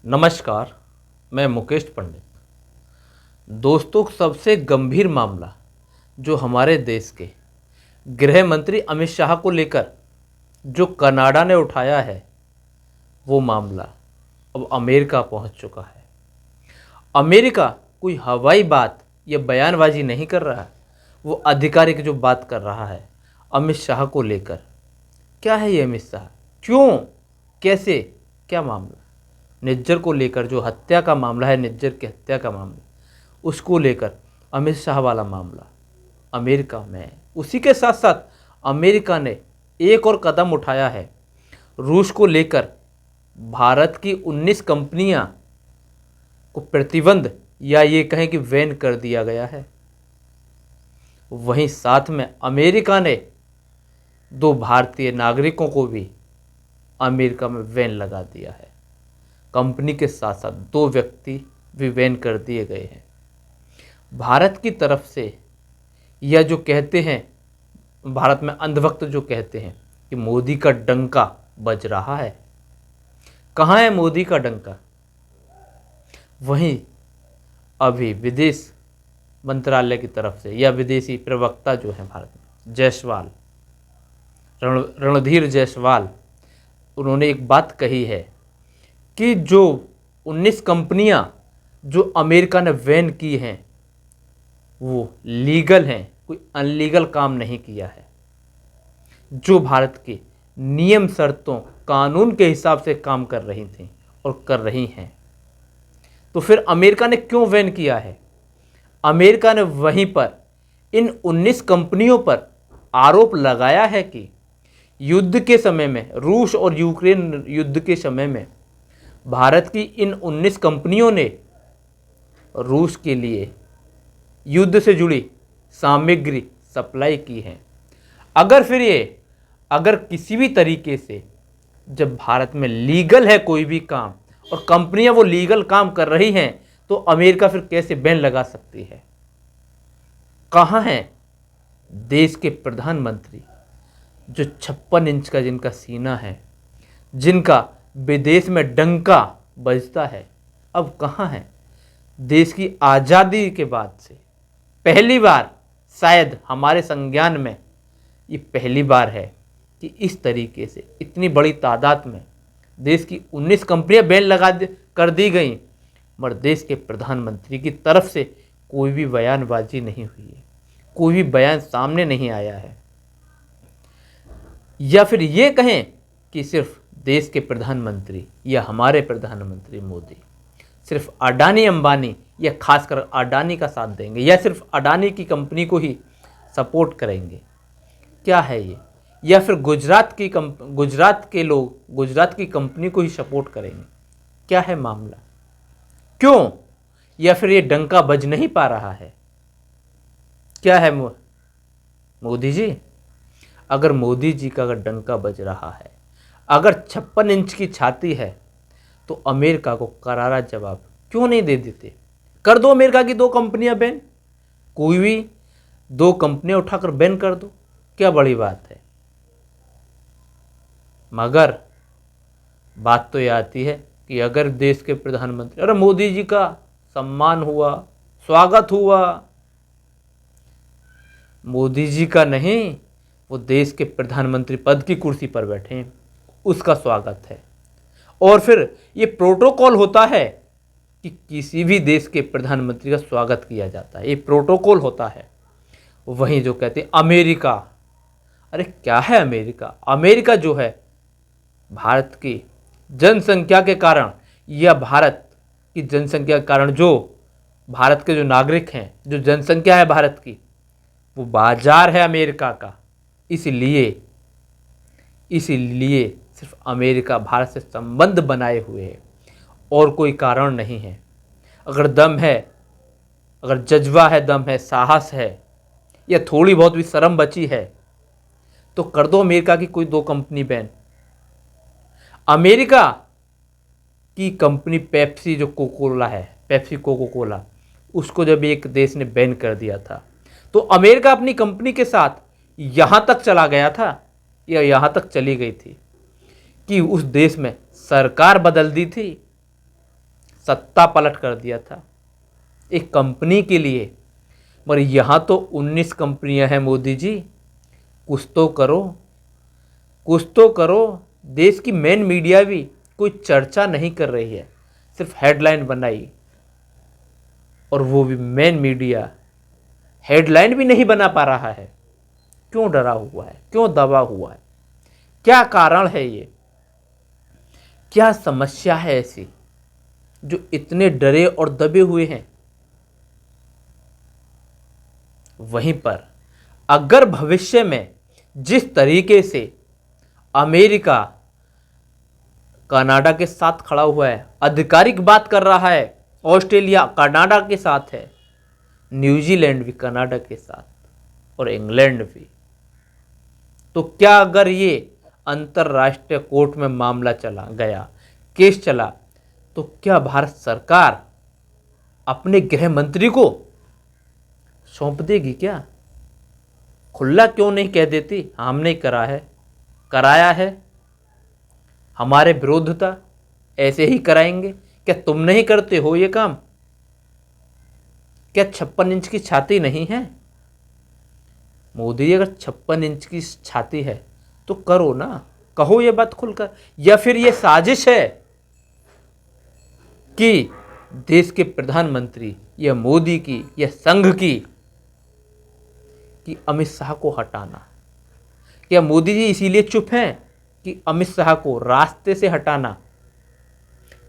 नमस्कार, मैं मुकेश पंडित। दोस्तों, सबसे गंभीर मामला जो हमारे देश के गृह मंत्री अमित शाह को लेकर जो कनाडा ने उठाया है, वो मामला अब अमेरिका पहुंच चुका है। अमेरिका कोई हवाई बात या बयानबाजी नहीं कर रहा है, वो आधिकारिक जो बात कर रहा है अमित शाह को लेकर। क्या है ये अमित शाह? क्यों? कैसे? क्या मामला? निज्जर को लेकर जो हत्या का मामला है, निज्जर की हत्या का मामला, उसको लेकर अमित शाह वाला मामला अमेरिका में। उसी के साथ साथ अमेरिका ने एक और कदम उठाया है। रूस को लेकर भारत की 19 कंपनियां को प्रतिबंध या ये कहें कि बैन कर दिया गया है। वहीं साथ में अमेरिका ने 2 भारतीय नागरिकों को भी अमेरिका में बैन लगा दिया है। कंपनी के साथ साथ 2 व्यक्ति भी बैन कर दिए गए हैं। भारत की तरफ से या जो कहते हैं, भारत में अंधभक्त जो कहते हैं कि मोदी का डंका बज रहा है। कहाँ है मोदी का डंका? वहीं अभी विदेश मंत्रालय की तरफ से या विदेशी प्रवक्ता जो है भारत में, जायसवाल, रणधीर जायसवाल, उन्होंने एक बात कही है कि जो 19 कंपनियां जो अमेरिका ने बैन की हैं वो लीगल हैं, कोई अनलीगल काम नहीं किया है। जो भारत के नियम शर्तों कानून के हिसाब से काम कर रही थी और कर रही हैं। तो फिर अमेरिका ने क्यों बैन किया है? अमेरिका ने वहीं पर इन 19 कंपनियों पर आरोप लगाया है कि युद्ध के समय में, रूस और यूक्रेन युद्ध के समय में भारत की इन 19 कंपनियों ने रूस के लिए युद्ध से जुड़ी सामग्री सप्लाई की है। अगर किसी भी तरीके से जब भारत में लीगल है कोई भी काम और कंपनियां वो लीगल काम कर रही हैं, तो अमेरिका फिर कैसे बैन लगा सकती है? कहाँ हैं देश के प्रधानमंत्री जो 56 इंच का जिनका सीना है, जिनका विदेश में डंका बजता है? अब कहाँ है? देश की आज़ादी के बाद से पहली बार, शायद हमारे संज्ञान में ये पहली बार है कि इस तरीके से इतनी बड़ी तादाद में देश की 19 कंपनियां बैन कर दी गई, मगर देश के प्रधानमंत्री की तरफ से कोई भी बयानबाजी नहीं हुई है, कोई भी बयान सामने नहीं आया है। या फिर ये कहें कि सिर्फ देश के प्रधानमंत्री या हमारे प्रधानमंत्री मोदी सिर्फ अडानी अंबानी या खासकर अडानी का साथ देंगे या सिर्फ अडानी की कंपनी को ही सपोर्ट करेंगे? क्या है ये? या फिर गुजरात के लोग गुजरात की कंपनी को ही सपोर्ट करेंगे? क्या है मामला? क्यों? या फिर ये डंका बज नहीं पा रहा है? क्या है मोदी जी? अगर मोदी जी का अगर डंका बज रहा है, अगर 56 इंच की छाती है, तो अमेरिका को करारा जवाब क्यों नहीं दे देते? कर दो अमेरिका की 2 कंपनियां बैन, कोई भी 2 कंपनियां उठाकर बैन कर दो, क्या बड़ी बात है? मगर बात तो ये आती है कि अगर देश के प्रधानमंत्री, अरे मोदी जी का सम्मान हुआ, स्वागत हुआ, मोदी जी का नहीं, वो देश के प्रधानमंत्री पद की कुर्सी पर बैठे हैं, उसका स्वागत है। और फिर ये प्रोटोकॉल होता है कि किसी भी देश के प्रधानमंत्री का स्वागत किया जाता है, ये प्रोटोकॉल होता है। वहीं जो कहते हैं अमेरिका, अरे क्या है अमेरिका? अमेरिका जो है भारत की जनसंख्या के कारण या भारत की जनसंख्या के कारण, जो भारत के जो नागरिक हैं, जो जनसंख्या है भारत की, वो बाजार है अमेरिका का। इसीलिए सिर्फ अमेरिका भारत से संबंध बनाए हुए है और कोई कारण नहीं है। अगर दम है, अगर जज्बा है, दम है, साहस है या थोड़ी बहुत भी शर्म बची है, तो कर दो अमेरिका की कोई 2 कंपनी बैन। अमेरिका की कंपनी पेप्सी जो कोकोला है, पेप्सी कोको कोला, उसको जब एक देश ने बैन कर दिया था, तो अमेरिका अपनी कंपनी के साथ यहाँ तक चला गया था या यहाँ तक चली गई थी कि उस देश में सरकार बदल दी थी सत्ता पलट कर दिया था एक कंपनी के लिए। मगर यहाँ तो 19 कंपनियां हैं मोदी जी, कुछ तो करो, कुछ तो करो। देश की मेन मीडिया भी कोई चर्चा नहीं कर रही है, सिर्फ हेडलाइन बनाई, और वो भी मेन मीडिया हेडलाइन भी नहीं बना पा रहा है। क्यों डरा हुआ है, क्यों दबा हुआ है, क्या कारण है ये, क्या समस्या है ऐसी जो इतने डरे और दबे हुए हैं। वहीं पर अगर भविष्य में जिस तरीके से अमेरिका कनाडा के साथ खड़ा हुआ है, आधिकारिक बात कर रहा है, ऑस्ट्रेलिया कनाडा के साथ है, न्यूजीलैंड भी कनाडा के साथ और इंग्लैंड भी, तो क्या अगर ये अंतर्राष्ट्रीय कोर्ट में मामला चला गया, केस चला, तो क्या भारत सरकार अपने गृह मंत्री को सौंप देगी क्या? खुला क्यों नहीं कह देती हमने करा है, कराया है, हमारे विरोध था, ऐसे ही कराएंगे? क्या तुम नहीं करते हो ये काम? क्या 56 इंच की छाती नहीं है? मोदी अगर 56 इंच की छाती है तो करो ना, कहो ये बात खुलकर। या फिर ये साजिश है कि देश के प्रधानमंत्री या मोदी की या संघ की कि अमित शाह को हटाना? क्या मोदी जी इसीलिए चुप हैं कि अमित शाह को रास्ते से हटाना?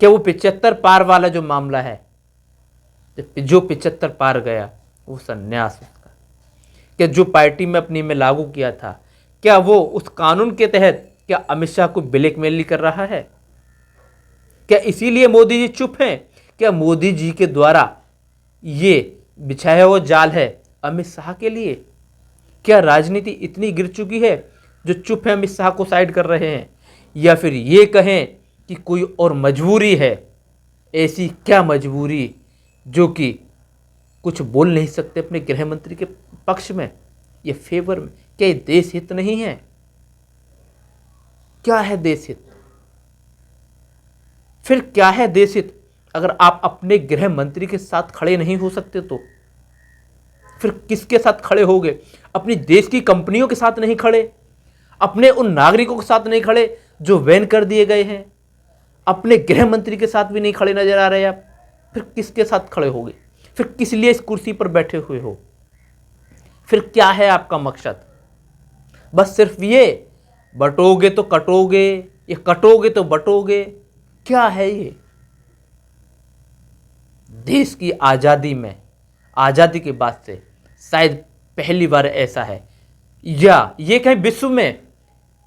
क्या वो 75 पार वाला जो मामला है, जो 75 पार गया, वो संन्यास उसका, क्या जो पार्टी में अपनी में लागू किया था, क्या वो उस कानून के तहत क्या अमित शाह को ब्लैकमेल कर रहा है? क्या इसीलिए मोदी जी चुप हैं? क्या मोदी जी के द्वारा ये बिछाया हुआ जाल है अमित शाह के लिए? क्या राजनीति इतनी गिर चुकी है जो चुप है, अमित शाह को साइड कर रहे हैं? या फिर ये कहें कि कोई और मजबूरी है? ऐसी क्या मजबूरी जो कि कुछ बोल नहीं सकते अपने गृह मंत्री के पक्ष में या फेवर में? क्या ये देश हित नहीं है? क्या है देश हित? फिर क्या है देश हित अगर आप अपने गृह मंत्री के साथ खड़े नहीं हो सकते तो? फिर किसके साथ खड़े होगे? अपनी देश की कंपनियों के साथ नहीं खड़े, अपने उन नागरिकों के साथ नहीं खड़े जो बैन कर दिए गए हैं, अपने गृह मंत्री के साथ भी नहीं खड़े नजर आ रहे आप। फिर किसके साथ खड़े होगे? फिर किस लिए इस कुर्सी पर बैठे हुए हो? फिर क्या है आपका मकसद? बस सिर्फ ये बटोगे तो कटोगे, ये कटोगे तो बटोगे, क्या है ये? देश की आज़ादी में, आज़ादी के बाद से शायद पहली बार ऐसा है, या ये कहीं विश्व में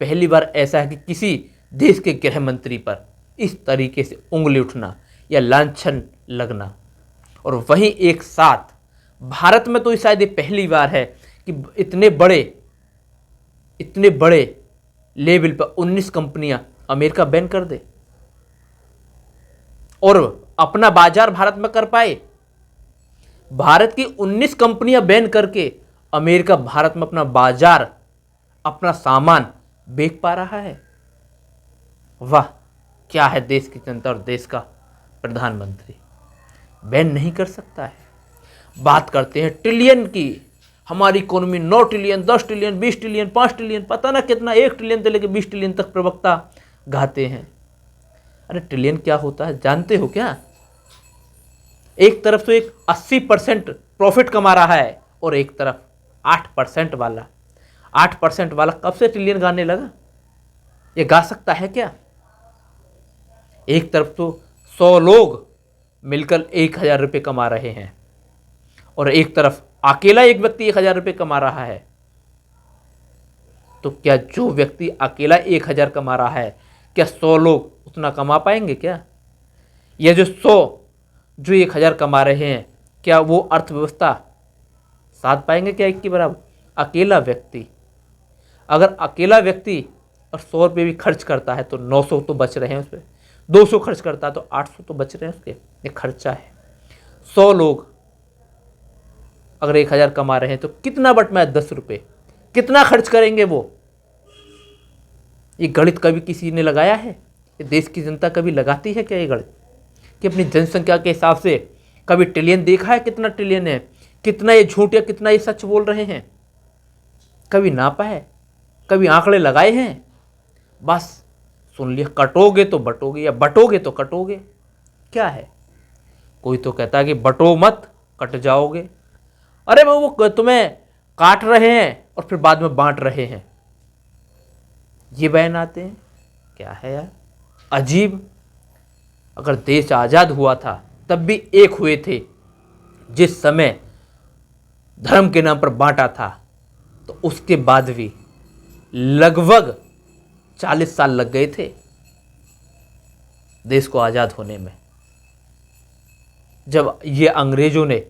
पहली बार ऐसा है कि किसी देश के गृह मंत्री पर इस तरीके से उंगली उठना या लांछन लगना। और वहीं एक साथ भारत में तो शायद ये पहली बार है कि इतने बड़े लेवल पर 19 कंपनियां अमेरिका बैन कर दे और अपना बाजार भारत में कर पाए। भारत की 19 कंपनियां बैन करके अमेरिका भारत में अपना बाजार, अपना सामान बेच पा रहा है। वाह, क्या है देश की जनता और देश का प्रधानमंत्री, बैन नहीं कर सकता है। बात करते हैं ट्रिलियन की, हमारी economy 9 trillion, 10 trillion, 20 trillion, 5 trillion, पता ना कितना, 1 ट्रिलियन से लेकर 20 ट्रिलियन तक प्रवक्ता गाते हैं। अरे ट्रिलियन क्या होता है जानते हो क्या? एक तरफ तो एक 80% प्रॉफिट कमा रहा है और एक तरफ 8% वाला, 8% वाला कब से ट्रिलियन गाने लगा? ये गा सकता है क्या? एक तरफ तो 100 लोग मिलकर 1000 रुपये कमा रहे हैं और एक तरफ अकेला एक व्यक्ति 1000 रुपये कमा रहा है। तो क्या जो व्यक्ति अकेला 1000 कमा रहा है, क्या 100 लोग उतना कमा पाएंगे क्या? या जो 100 जो 1000 कमा रहे हैं, क्या वो अर्थव्यवस्था साथ पाएंगे क्या एक के बराबर? अकेला व्यक्ति, अगर अकेला व्यक्ति और 100 रुपये भी खर्च करता है तो 900 तो बच रहे हैं उस पर, 200 खर्च करता है तो 800 तो बच रहे हैं उसके, ये खर्चा है। 100 लोग अगर 1000 कमा रहे हैं तो कितना बट में 10 रुपये, कितना खर्च करेंगे वो? ये गणित कभी किसी ने लगाया है? ये देश की जनता कभी लगाती है क्या ये गणित? कि अपनी जनसंख्या के हिसाब से कभी ट्रिलियन देखा है कितना ट्रिलियन है, कितना ये झूठ या कितना ये सच बोल रहे हैं? कभी नापा है? कभी आंकड़े लगाए हैं? बस सुन लिया, कटोगे तो बटोगे या बटोगे तो कटोगे। क्या है? कोई तो कहता है कि बटो मत कट जाओगे। अरे वो तुम्हें काट रहे हैं और फिर बाद में बांट रहे हैं, ये बयान आते हैं। क्या है यार, अजीब। अगर देश आज़ाद हुआ था तब भी एक हुए थे, जिस समय धर्म के नाम पर बांटा था, तो उसके बाद भी लगभग 40 साल लग गए थे देश को आज़ाद होने में। जब ये अंग्रेजों ने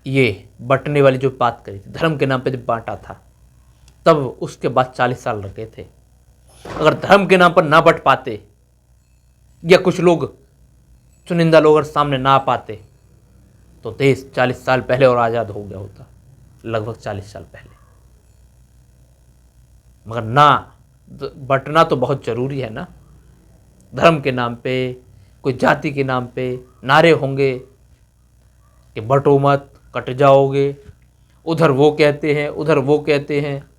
ये बंटने वाली जो बात करी थी, धर्म के नाम पे जब बांटा था, तब उसके बाद 40 साल लग गए थे। अगर धर्म के नाम पर ना बंट पाते या कुछ लोग, चुनिंदा लोग अगर सामने ना पाते, तो देश 40 साल पहले और आज़ाद हो गया होता, लगभग 40 साल पहले। मगर ना, बंटना तो बहुत ज़रूरी है ना। धर्म के नाम पे, कोई जाति के नाम पे नारे होंगे कि बंटो मत कट जाओगे, उधर वो कहते हैं, उधर वो कहते हैं।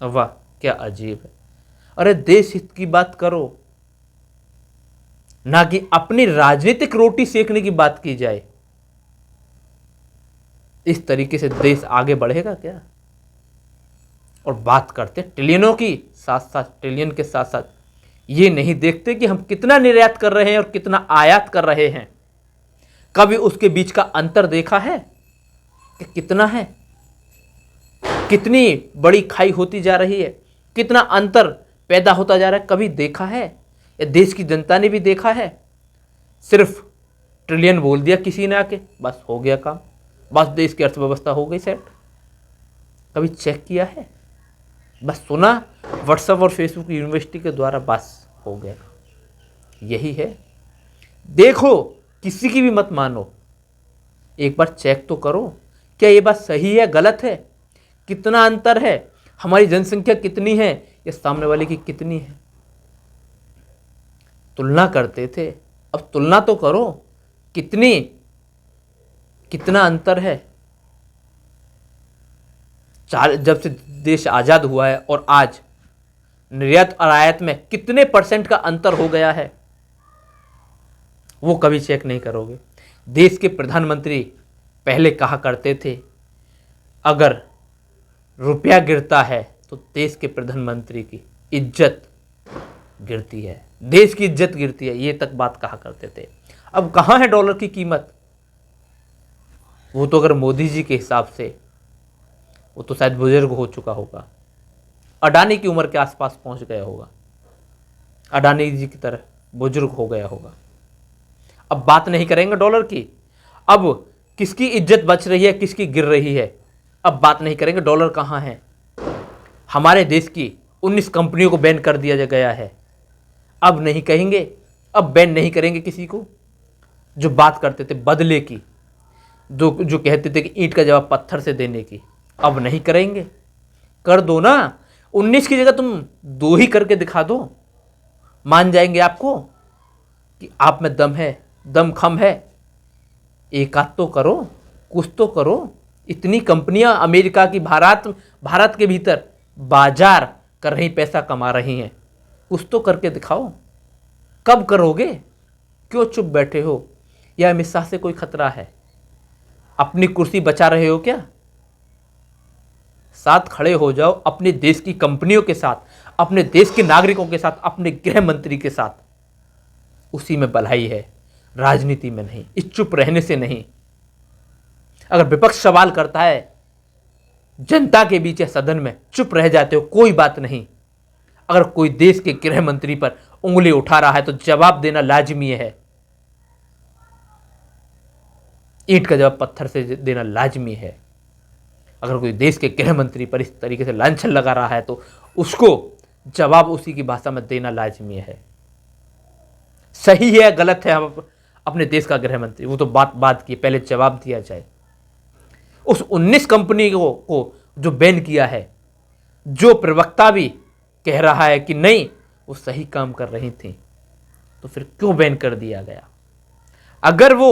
वाह, क्या अजीब है। अरे देश हित की बात करो, ना कि अपनी राजनीतिक रोटी सेकने की बात की जाए। इस तरीके से देश आगे बढ़ेगा क्या? और बात करते ट्रिलियनों की, साथ साथ ट्रिलियन के साथ साथ ये नहीं देखते कि हम कितना निर्यात कर रहे हैं और कितना आयात कर रहे हैं। कभी उसके बीच का अंतर देखा है कि कितना है? कितनी बड़ी खाई होती जा रही है, कितना अंतर पैदा होता जा रहा है, कभी देखा है? या देश की जनता ने भी देखा है? सिर्फ ट्रिलियन बोल दिया किसी ने आके, बस हो गया काम, बस देश की अर्थव्यवस्था हो गई सेट। कभी चेक किया है? बस सुना व्हाट्सएप और फेसबुक यूनिवर्सिटी के द्वारा, बस हो गया। यही है। देखो, किसी की भी मत मानो, एक बार चेक तो करो, क्या ये बात सही है, गलत है, कितना अंतर है, हमारी जनसंख्या कितनी है या सामने वाले की कितनी है। तुलना करते थे, अब तुलना तो करो, कितना अंतर है। जब से देश आज़ाद हुआ है और आज निर्यात और आयात में कितने % का अंतर हो गया है, वो कभी चेक नहीं करोगे। देश के प्रधानमंत्री पहले कहा करते थे, अगर रुपया गिरता है तो देश के प्रधानमंत्री की इज्जत गिरती है, देश की इज्जत गिरती है, ये तक बात कहा करते थे। अब कहाँ है डॉलर की कीमत? वो तो अगर मोदी जी के हिसाब से, वो तो शायद बुजुर्ग हो चुका होगा, अडानी की उम्र के आसपास पहुंच गया होगा, अडानी जी की तरह बुजुर्ग हो गया होगा। अब बात नहीं करेंगे डॉलर की, अब किसकी इज्जत बच रही है, किसकी गिर रही है, अब बात नहीं करेंगे। डॉलर कहाँ है? हमारे देश की 19 कंपनियों को बैन कर दिया गया है, अब नहीं कहेंगे, अब बैन नहीं करेंगे किसी को। जो बात करते थे बदले की, जो कहते थे कि ईंट का जवाब पत्थर से देने की, अब नहीं करेंगे। कर दो ना, 19 की जगह तुम 2 ही करके दिखा दो, मान जाएंगे आपको कि आप में दम है, दम खम है। एक आध तो करो, कुछ तो करो। इतनी कंपनियां अमेरिका की भारत के भीतर बाजार कर रही, पैसा कमा रही हैं, कुछ तो करके दिखाओ। कब करोगे? क्यों चुप बैठे हो? या अमित शाह से कोई खतरा है? अपनी कुर्सी बचा रहे हो क्या? साथ खड़े हो जाओ अपने देश की कंपनियों के साथ, अपने देश के नागरिकों के साथ, अपने गृह मंत्री के साथ। उसी में भलाई है, राजनीति में नहीं, इस चुप रहने से नहीं। अगर विपक्ष सवाल करता है जनता के बीच या सदन में, चुप रह जाते हो, कोई बात नहीं। अगर कोई देश के गृह मंत्री पर उंगली उठा रहा है तो जवाब देना लाजमी है। ईंट का जवाब पत्थर से देना लाजमी है। अगर कोई देश के गृह मंत्री पर इस तरीके से लांछन लगा रहा है तो उसको जवाब उसी की भाषा में देना लाजमी है। सही है गलत है, हम अपने देश का गृह मंत्री, वो तो बात की, पहले जवाब दिया जाए। उस 19 कंपनी को जो बैन किया है, जो प्रवक्ता भी कह रहा है कि नहीं वो सही काम कर रही थी, तो फिर क्यों बैन कर दिया गया? अगर वो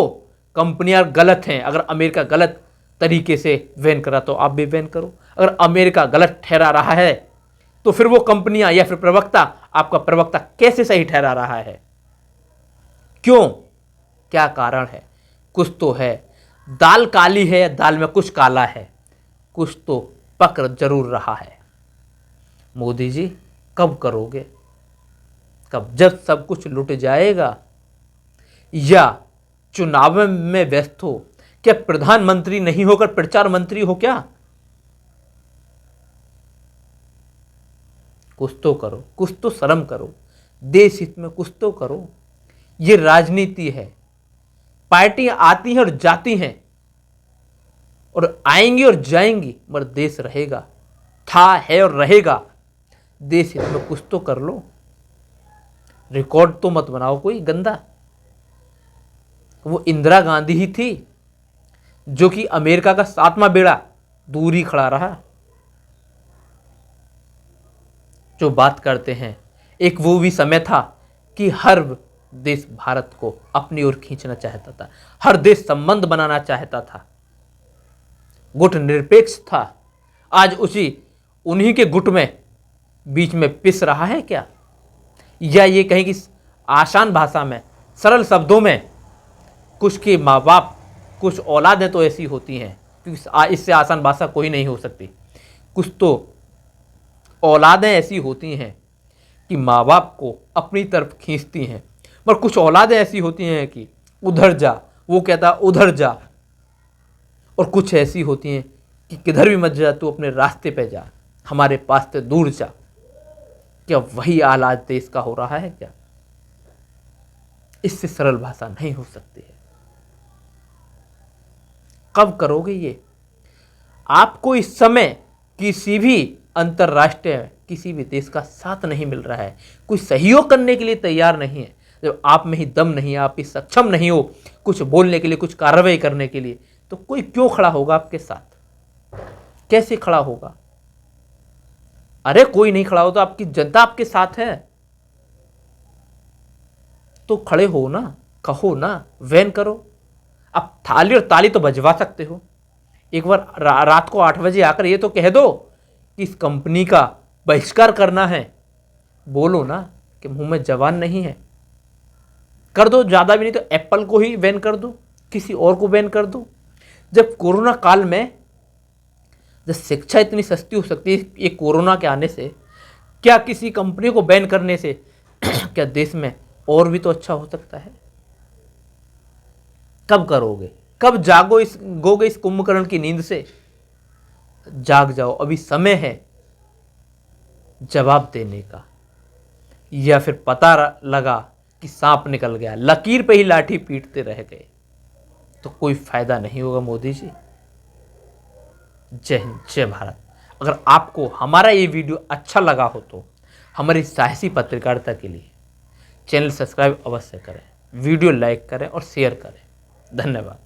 कंपनियां गलत हैं, अगर अमेरिका गलत तरीके से बैन करा तो आप भी बैन करो। अगर अमेरिका गलत ठहरा रहा है तो फिर वो कंपनियां या फिर प्रवक्ता, आपका प्रवक्ता कैसे सही ठहरा रहा है? क्यों? क्या कारण है? कुछ तो है। दाल काली है, दाल में कुछ काला है, कुछ तो पक जरूर रहा है। मोदी जी कब करोगे? कब? जब सब कुछ लुट जाएगा, या चुनाव में व्यस्त हो? क्या प्रधानमंत्री नहीं होकर प्रचार मंत्री हो क्या? कुछ तो करो, कुछ तो शर्म करो, देश हित में कुछ तो करो। ये राजनीति है। पार्टियां आती हैं और जाती हैं, और आएंगी और जाएंगी, मगर देश रहेगा, था, है और रहेगा। देश हित में कुछ तो कर लो। रिकॉर्ड तो मत बनाओ कोई गंदा। वो इंदिरा गांधी ही थी जो कि अमेरिका का 7वां बेड़ा दूर ही खड़ा रहा। जो बात करते हैं, एक वो भी समय था कि हर देश भारत को अपनी ओर खींचना चाहता था, हर देश संबंध बनाना चाहता था, गुट निरपेक्ष था। आज उन्हीं के गुट में बीच में पिस रहा है क्या? या ये कहें कि आसान भाषा में, सरल शब्दों में, कुछ के माँ बाप, कुछ औलादें तो ऐसी होती हैं, क्योंकि इससे आसान भाषा कोई नहीं हो सकती। कुछ तो औलादें ऐसी होती हैं कि माँ बाप को अपनी तरफ खींचती हैं, पर कुछ औलादें ऐसी होती हैं कि उधर जा, वो कहता उधर जा। और कुछ ऐसी होती हैं कि किधर भी मत जा, तू अपने रास्ते पे जा, हमारे पास से दूर जा। क्या वही हाल आज देश का हो रहा है क्या? इससे सरल भाषा नहीं हो सकती है। कब करोगे ये? आपको इस समय किसी भी अंतर्राष्ट्रीय किसी भी देश का साथ नहीं मिल रहा है, कोई सहयोग करने के लिए तैयार नहीं है। जब आप में ही दम नहीं है, आप ही सक्षम नहीं हो कुछ बोलने के लिए, कुछ कार्रवाई करने के लिए, तो कोई क्यों खड़ा होगा आपके साथ? कैसे खड़ा होगा? अरे कोई नहीं खड़ा हो तो आपकी जनता आपके साथ है, तो खड़े हो ना, कहो ना, वैन करो। आप थाली और ताली तो बजवा सकते हो। एक बार रात को 8 बजे आकर ये तो कह दो कि इस कंपनी का बहिष्कार करना है। बोलो ना कि मुंह में जबान नहीं है। कर दो, ज़्यादा भी नहीं तो एप्पल को ही बैन कर दो, किसी और को बैन कर दो। जब कोरोना काल में जब शिक्षा इतनी सस्ती हो सकती है, ये कोरोना के आने से, क्या किसी कंपनी को बैन करने से क्या देश में और भी तो अच्छा हो सकता है? कब करोगे? कब गोगे इस कुंभकर्ण की नींद से? जाग जाओ, अभी समय है जवाब देने का। या फिर पता लगा कि सांप निकल गया, लकीर पे ही लाठी पीटते रह गए, तो कोई फायदा नहीं होगा मोदी जी। जय हिंद, जय भारत। अगर आपको हमारा ये वीडियो अच्छा लगा हो तो हमारी साहसी पत्रकारिता के लिए चैनल सब्सक्राइब अवश्य करें, वीडियो लाइक करें और शेयर करें। धन्यवाद।